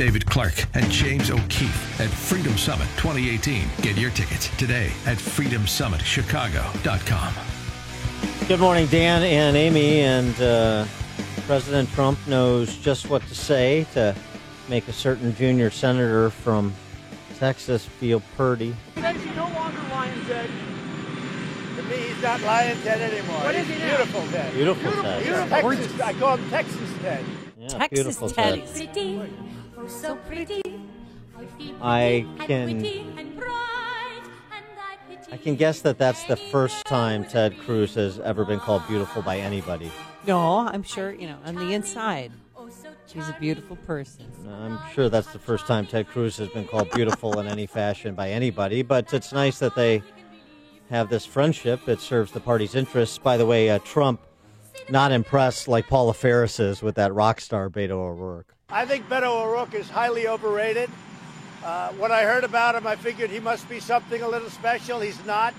David Clark, and James O'Keefe at Freedom Summit 2018. Get your tickets today at freedomsummitchicago.com. Good morning, Dan and Amy. And President Trump knows just what to say to make a certain junior senator from Texas feel purdy. He's no longer Lion's Head. To me, he's not Lion's Head anymore. What is he now? Beautiful Ted. Beautiful Ted. Texas, I call him Texas Ted. Yeah, Texas beautiful Ted. Ted. Pretty, oh so pretty. I can guess that that's the first time Ted Cruz has ever been called beautiful by anybody. No, I'm sure, on the inside, she's a beautiful person. I'm sure that's the first time Ted Cruz has been called beautiful in any fashion by anybody, but it's nice that they have this friendship. It serves the party's interests. By the way, Trump not impressed like Paula Ferris is with that rock star Beto O'Rourke. I think Beto O'Rourke is highly overrated. When I heard about him, I figured he must be something a little special. He's not.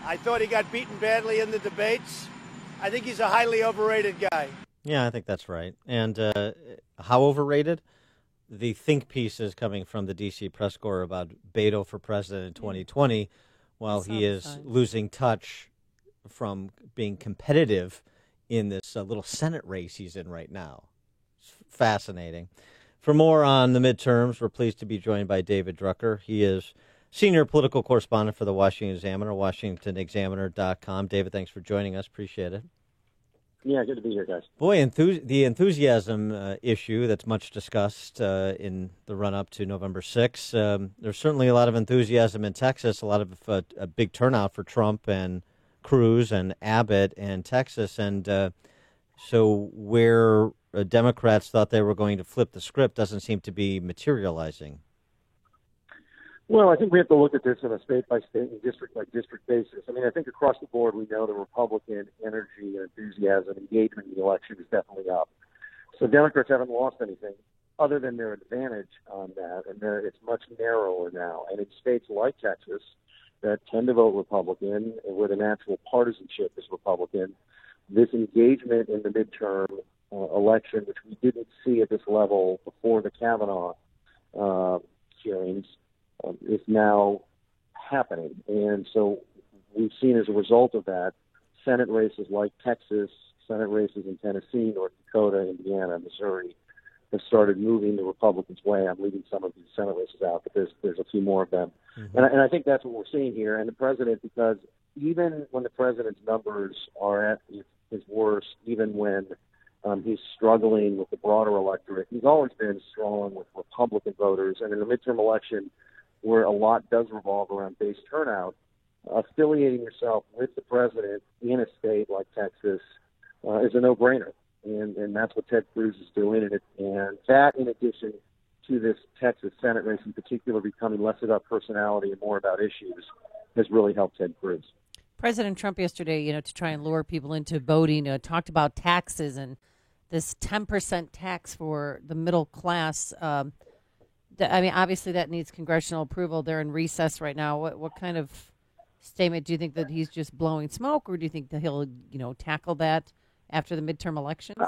I thought he got beaten badly in the debates. I think he's a highly overrated guy. Yeah, I think that's right. And how overrated? The think pieces coming from the D.C. press corps about Beto for president in 2020, while he is losing touch from being competitive in this little Senate race he's in right now. It's fascinating. For more on the midterms, we're pleased to be joined by David Drucker. He is senior political correspondent for the Washington Examiner, WashingtonExaminer.com. David, thanks for joining us. Appreciate it. Yeah, good to be here, guys. Boy, the enthusiasm issue that's much discussed in the run-up to November 6th. There's certainly a lot of enthusiasm in Texas, a lot of a big turnout for Trump and Cruz and Abbott and Texas. And so where Democrats thought they were going to flip the script doesn't seem to be materializing. Well, I think we have to look at this on a state-by-state and district-by-district basis. I mean, I think across the board we know the Republican energy and enthusiasm, engagement in the election is definitely up. So Democrats haven't lost anything other than their advantage on that, and it's much narrower now. And in states like Texas that tend to vote Republican and where the natural partisanship is Republican, this engagement in the midterm election, which we didn't see at this level before the Kavanaugh hearings, is now happening. And so we've seen as a result of that, Senate races like Texas, Senate races in Tennessee, North Dakota, Indiana, Missouri have started moving the Republicans' way. I'm leaving some of these Senate races out, but there's a few more of them. Mm-hmm. And I think that's what we're seeing here. And the president, because even when the president's numbers are at his worst, even when he's struggling with the broader electorate, he's always been strong with Republican voters. And in the midterm election, where a lot does revolve around base turnout, affiliating yourself with the president in a state like Texas is a no-brainer. And that's what Ted Cruz is doing. And that, in addition to this Texas Senate race in particular becoming less about personality and more about issues, has really helped Ted Cruz. President Trump yesterday, to try and lure people into voting, talked about taxes and this 10% tax for the middle class. Obviously that needs congressional approval. They're in recess right now. What kind of statement do you think that he's just blowing smoke, or do you think that he'll, tackle that after the midterm elections?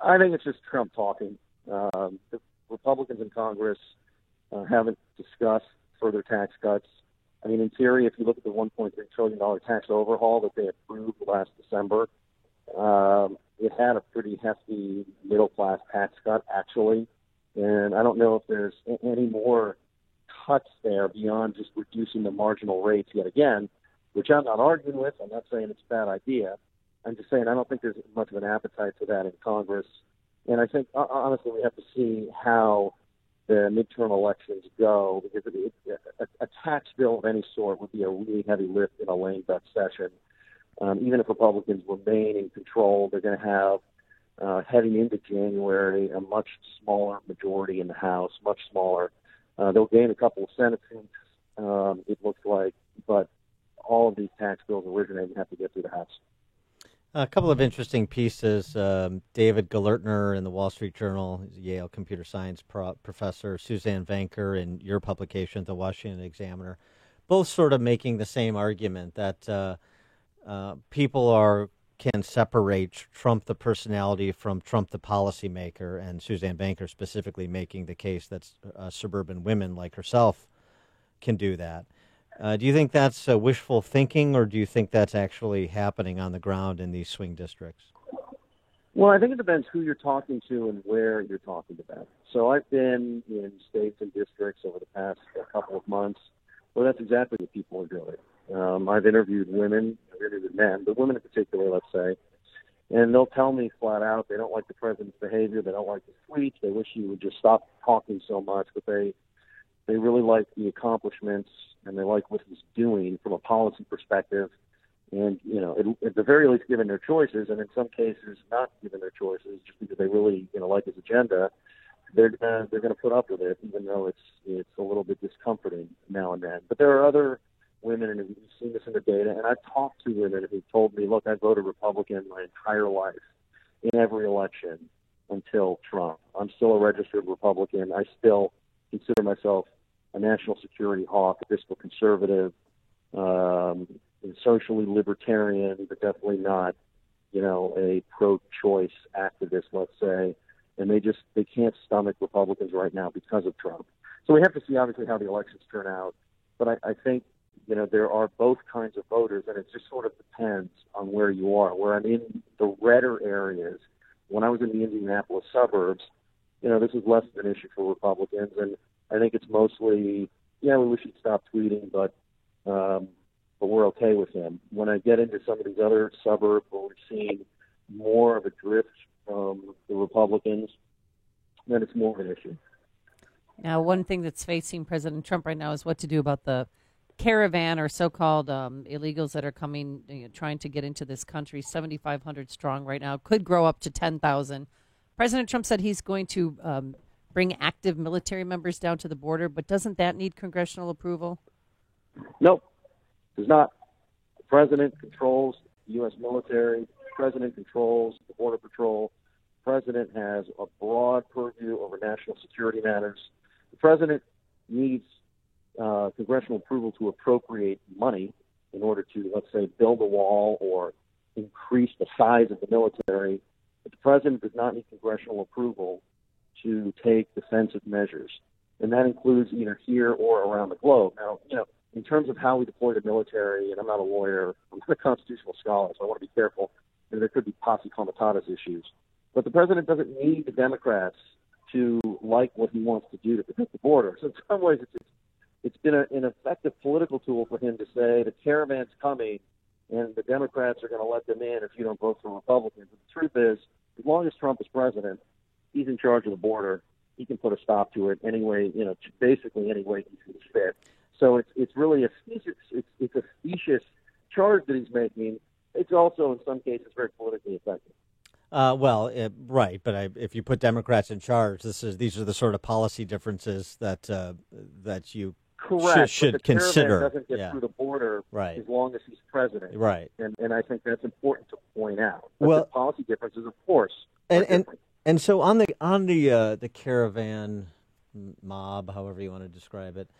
I think it's just Trump talking. The Republicans in Congress haven't discussed further tax cuts. I mean, in theory, if you look at the $1.3 trillion tax overhaul that they approved last December, it had a pretty hefty middle-class tax cut, actually. And I don't know if there's any more cuts there beyond just reducing the marginal rates yet again, which I'm not arguing with. I'm not saying it's a bad idea. I'm just saying I don't think there's much of an appetite for that in Congress. And I think, honestly, we have to see how the midterm elections go, because a tax bill of any sort would be a really heavy lift in a lame duck session. Even if Republicans remain in control, they're going to have, heading into January, a much smaller majority in the House, much smaller. They'll gain a couple of Senate seats, it looks like, but all of these tax bills originate and have to get through the House. A couple of interesting pieces. David Galertner in the Wall Street Journal, Yale computer science professor, Suzanne Vanker in your publication, the Washington Examiner, both sort of making the same argument that people are can separate Trump the personality from Trump the policymaker, and Suzanne Banker specifically making the case that suburban women like herself can do that. Do you think that's wishful thinking, or do you think that's actually happening on the ground in these swing districts? Well, I think it depends who you're talking to and where you're talking about. So I've been in states and districts over the past couple of months where that's exactly what people are doing. I've interviewed women, I've interviewed men, but women in particular, let's say, and they'll tell me flat out they don't like the president's behavior, they don't like his tweets, they wish he would just stop talking so much, but they really like the accomplishments and they like what he's doing from a policy perspective. And, at the very least, given their choices, and in some cases not given their choices, just because they really, like his agenda, they're going to put up with it, even though it's a little bit discomforting now and then. But there are other women, and we've seen this in the data, and I've talked to women who told me, look, I voted Republican my entire life in every election until Trump. I'm still a registered Republican. I still consider myself a national security hawk, a fiscal conservative, socially libertarian, but definitely not, a pro-choice activist, let's say. And they can't stomach Republicans right now because of Trump. So we have to see, obviously, how the elections turn out. But I think, there are both kinds of voters, and it just sort of depends on where you are. Where I'm in the redder areas, when I was in the Indianapolis suburbs, this is less of an issue for Republicans. And I think it's mostly, we wish he'd stop tweeting, but we're okay with him. When I get into some of these other suburbs where we're seeing more of a drift from the Republicans, then it's more of an issue. Now, one thing that's facing President Trump right now is what to do about the caravan or so-called illegals that are coming, trying to get into this country, 7,500 strong right now, could grow up to 10,000. President Trump said he's going to bring active military members down to the border, but doesn't that need congressional approval? Nope. Does not. The president controls the U.S. military. The president controls the Border Patrol. The president has a broad purview over national security matters. The president needs congressional approval to appropriate money in order to, let's say, build a wall or increase the size of the military. But the president does not need congressional approval to take defensive measures. And that includes either here or around the globe. Now, in terms of how we deploy the military, and I'm not a lawyer, I'm not a constitutional scholar, so I want to be careful. There could be posse comitatus issues. But the president doesn't need the Democrats to like what he wants to do to protect the border. So in some ways, it's been an effective political tool for him to say the caravan's coming and the Democrats are going to let them in if you don't vote for Republicans. But the truth is, as long as Trump is president, he's in charge of the border. He can put a stop to it anyway, basically any way he sees fit. So it's really a specious charge that he's making. It's also, in some cases, very politically effective. Right, but if you put Democrats in charge, these are the sort of policy differences that you should consider. Doesn't get through the border right. as long as he's president. Right, and I think that's important to point out. But well, the policy differences, of course, and so on the caravan mob, however you want to describe it.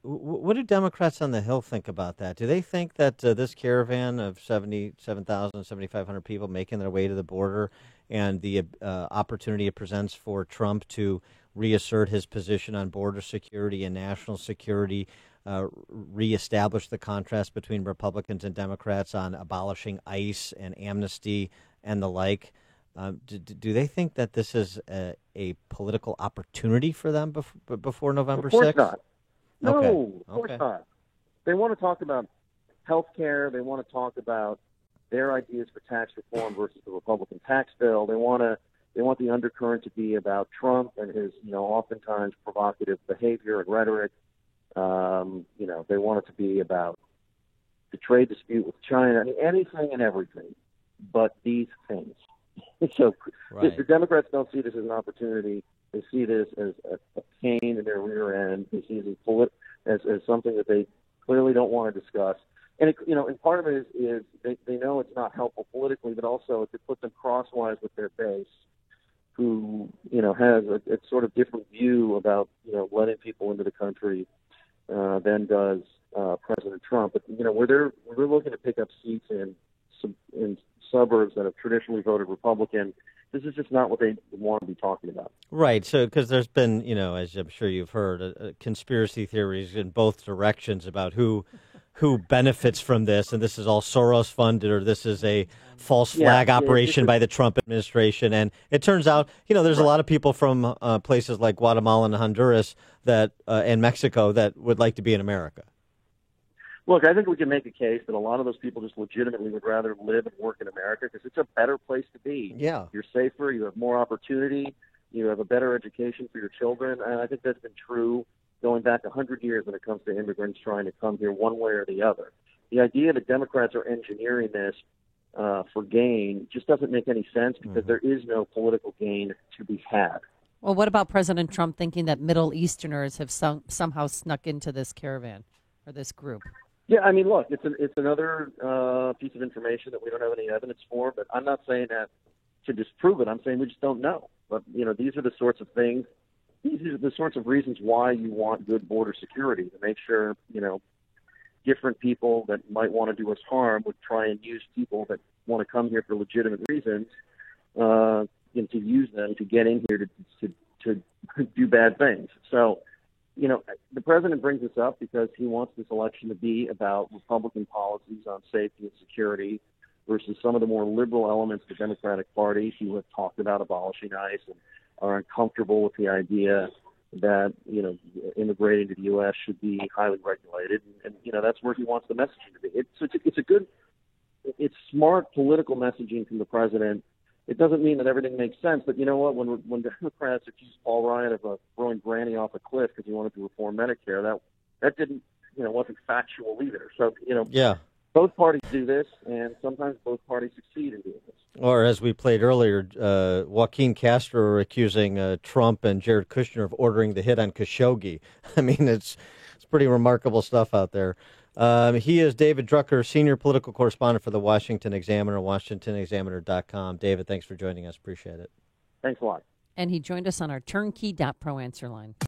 What do Democrats on the Hill think about that? Do they think that this caravan of 77,000, 7,500 people making their way to the border and the opportunity it presents for Trump to reassert his position on border security and national security, reestablish the contrast between Republicans and Democrats on abolishing ICE and amnesty and the like, do they think that this is a political opportunity for them before November 6th? Of course not. No, okay. Of course not. They want to talk about health care. They want to talk about their ideas for tax reform versus the Republican tax bill. They want the undercurrent to be about Trump and his, oftentimes provocative behavior and rhetoric. They want it to be about the trade dispute with China. I mean, anything and everything but these things. So right. The Democrats don't see this as an opportunity. They see this as a pain in their rear end. They see it as something that they clearly don't want to discuss. And and part of it is they know it's not helpful politically, but also it could put them crosswise with their base, who has a sort of different view about letting people into the country than does President Trump. But where they're looking to pick up seats in in suburbs that have traditionally voted Republican, this is just not what they want to be talking about. Right. So, because there's been, as I'm sure you've heard, conspiracy theories in both directions about who benefits from this, and this is all Soros funded, or this is a false flag operation by the Trump administration. And it turns out, there's a lot of people from places like Guatemala and Honduras that and Mexico that would like to be in America. Look, I think we can make a case that a lot of those people just legitimately would rather live and work in America because it's a better place to be. Yeah. You're safer, you have more opportunity, you have a better education for your children, and I think that's been true going back 100 years when it comes to immigrants trying to come here one way or the other. The idea that Democrats are engineering this for gain just doesn't make any sense because there is no political gain to be had. Well, what about President Trump thinking that Middle Easterners have somehow snuck into this caravan or this group? Yeah, I mean, look, it's another piece of information that we don't have any evidence for, but I'm not saying that to disprove it. I'm saying we just don't know. But, these are the sorts of things, these are the sorts of reasons why you want good border security, to make sure, different people that might want to do us harm would try and use people that want to come here for legitimate reasons, to use them to get in here to do bad things. So, the president brings this up because he wants this election to be about Republican policies on safety and security versus some of the more liberal elements of the Democratic Party who have talked about abolishing ICE and are uncomfortable with the idea that, immigrating to the U.S. should be highly regulated. And that's where he wants the messaging to be. It's smart political messaging from the president. It doesn't mean that everything makes sense, but you know what? When Democrats accused Paul Ryan of throwing Granny off a cliff because he wanted to reform Medicare, that didn't, wasn't factual either. So, both parties do this, and sometimes both parties succeed in doing this. Or as we played earlier, Joaquin Castro accusing Trump and Jared Kushner of ordering the hit on Khashoggi. I mean, it's pretty remarkable stuff out there. He is David Drucker, senior political correspondent for the Washington Examiner, WashingtonExaminer.com. David, thanks for joining us. Appreciate it. Thanks a lot. And he joined us on our turnkey.pro answer line.